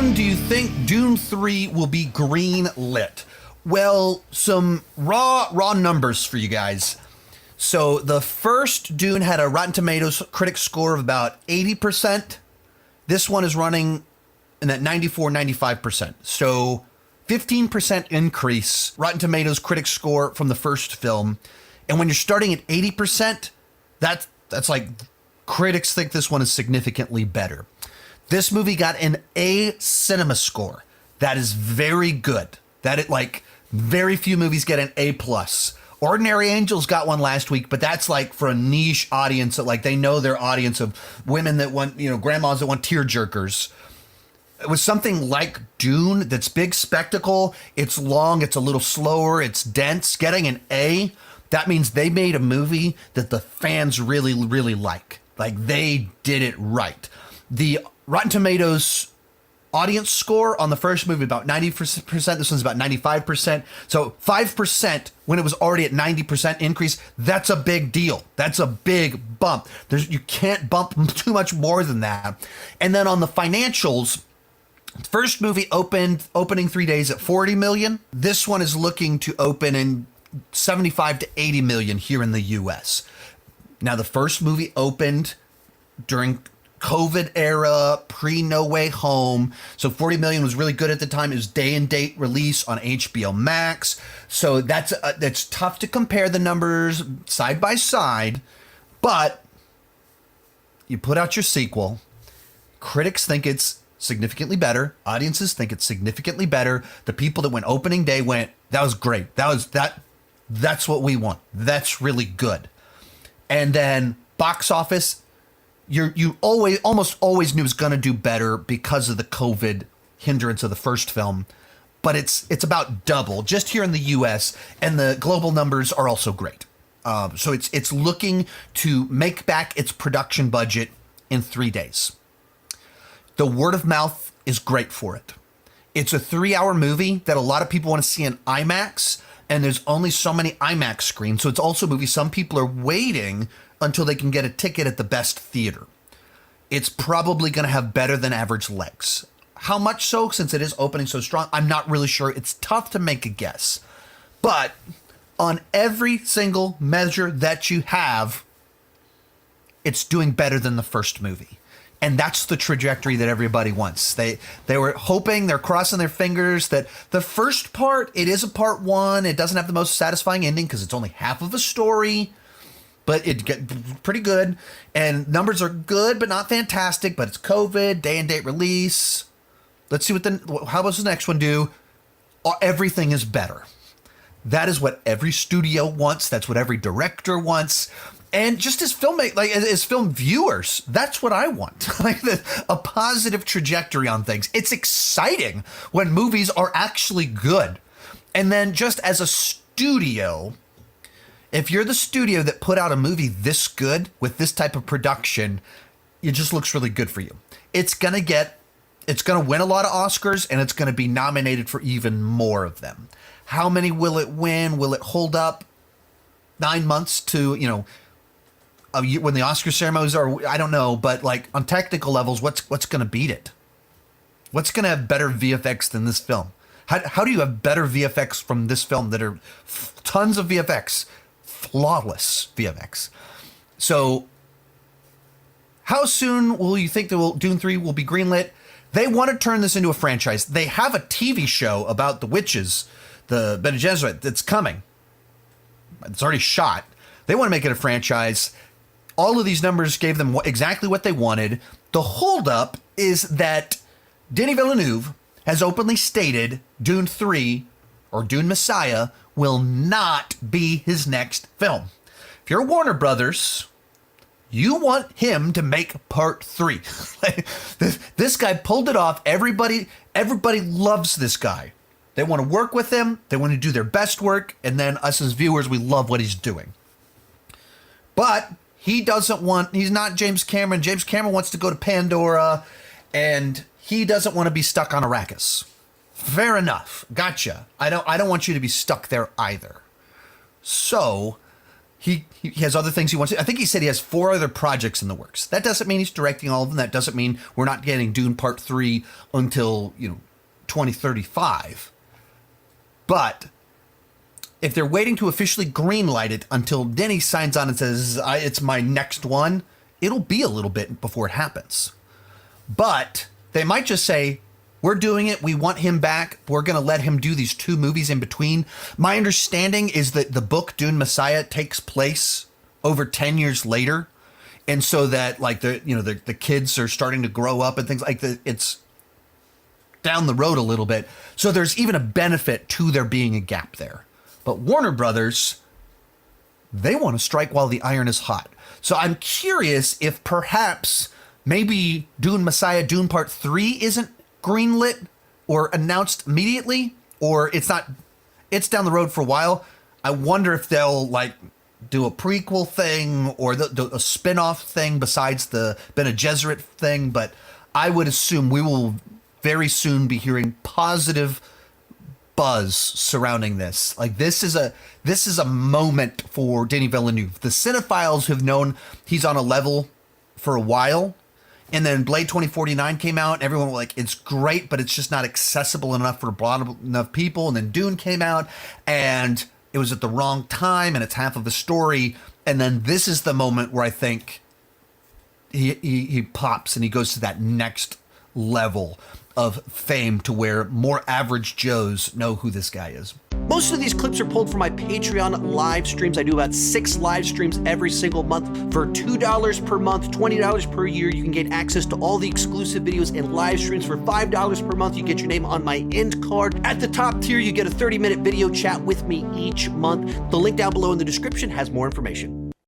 soon do you think Dune 3 will be green lit? Well, some raw numbers for you guys. So the first Dune had a Rotten Tomatoes critic score of about 80%. This one is running in that 94, 95%. So 15% increase Rotten Tomatoes critic score from the first film. And when you're starting at 80%, that's like critics think this one is significantly better. This movie got an A cinema score. That is very good. Very few movies get an A plus. Ordinary Angels got one last week, but that's like for a niche audience that they know their audience of women that want, grandmas that want tear jerkers. It was something like Dune that's big spectacle. It's long, it's a little slower, it's dense. Getting an A, that means they made a movie that the fans really, really like. Like they did it right. The Rotten Tomatoes audience score on the first movie about 90%. This one's about 95%. So 5% when it was already at 90% increase. That's a big deal. That's a big bump. You can't bump too much more than that. And then on the financials, first movie opening 3 days at 40 million. This one is looking to open in 75 to 80 million here in the US. Now the first movie opened during COVID era, pre No Way Home. So 40 million was really good at the time. It was day and date release on HBO Max. So that's tough to compare the numbers side by side, but you put out your sequel. Critics think it's significantly better. Audiences think it's significantly better. The people that went opening day went, that was great. That's what we want. That's really good. And then box office, you almost always knew it was going to do better because of the COVID hindrance of the first film, but it's about double just here in the US, and the global numbers are also great. So it's looking to make back its production budget in 3 days. The word of mouth is great for it. It's a 3-hour movie that a lot of people want to see in IMAX, and there's only so many IMAX screens. So it's also a movie some people are waiting until they can get a ticket at the best theater. It's probably going to have better than average legs. How much so, since it is opening so strong? I'm not really sure. It's tough to make a guess. But on every single measure that you have, it's doing better than the first movie. And that's the trajectory that everybody wants. They were hoping, they're crossing their fingers that the first part, it is a part one. It doesn't have the most satisfying ending because it's only half of a story, but it get pretty good. And numbers are good, but not fantastic. But it's COVID, day and date release. Let's see how does the next one do? Everything is better. That is what every studio wants. That's what every director wants. And just as as film viewers, that's what I want. A positive trajectory on things. It's exciting when movies are actually good. And then just as a studio, if you're the studio that put out a movie this good with this type of production, it just looks really good for you. It's going to win a lot of Oscars, and it's going to be nominated for even more of them. How many will it win? Will it hold up 9 months to, when the Oscar ceremonies are? I don't know, but on technical levels, what's going to beat it? What's going to have better VFX than this film? How do you have better VFX from this film that are tons of VFX, flawless VFX? So how soon will you think that Dune 3 will be greenlit? They want to turn this into a franchise. They have a TV show about the witches, the Bene Gesserit, that's coming. It's already shot. They want to make it a franchise. All of these numbers gave them exactly what they wanted. The holdup is that Denis Villeneuve has openly stated Dune 3, or Dune Messiah, will not be his next film. If you're Warner Brothers, you want him to make part 3. This guy pulled it off. Everybody loves this guy. They want to work with him. They want to do their best work. And then us as viewers, we love what he's doing. But he's not James Cameron. James Cameron wants to go to Pandora, and he doesn't want to be stuck on Arrakis. Fair enough. Gotcha. I don't want you to be stuck there either. So he has other things he wants to. I think he said he has 4 other projects in the works. That doesn't mean he's directing all of them. That doesn't mean we're not getting Dune Part 3 until, 2035. But if they're waiting to officially greenlight it until Denny signs on and says, it's my next one, it'll be a little bit before it happens. But they might just say, we're doing it. We want him back. We're going to let him do these 2 movies in between. My understanding is that the book Dune Messiah takes place over 10 years later. And so that like the kids are starting to grow up and things like that. It's down the road a little bit. So there's even a benefit to there being a gap there. But Warner Brothers, they want to strike while the iron is hot. So I'm curious if perhaps maybe Dune Messiah, Dune Part 3 isn't greenlit or announced immediately, or it's down the road for a while. I wonder if they'll like do a prequel thing or a spin-off thing besides the Bene Gesserit thing. But I would assume we will very soon be hearing positive buzz surrounding this. Like this is a moment for Denis Villeneuve. The cinephiles have known he's on a level for a while, and then Blade 2049 came out. And everyone was like, it's great, but it's just not accessible enough for broad enough people. And then Dune came out, and it was at the wrong time, and it's half of the story. And then this is the moment where I think he pops and he goes to that next level of fame to where more average Joes know who this guy is. Most of these clips are pulled from my Patreon live streams. I do about 6 live streams every single month. For $2 per month, $20 per year, you can get access to all the exclusive videos and live streams. For $5 per month, you get your name on my end card. At the top tier, you get a 30-minute video chat with me each month. The link down below in the description has more information.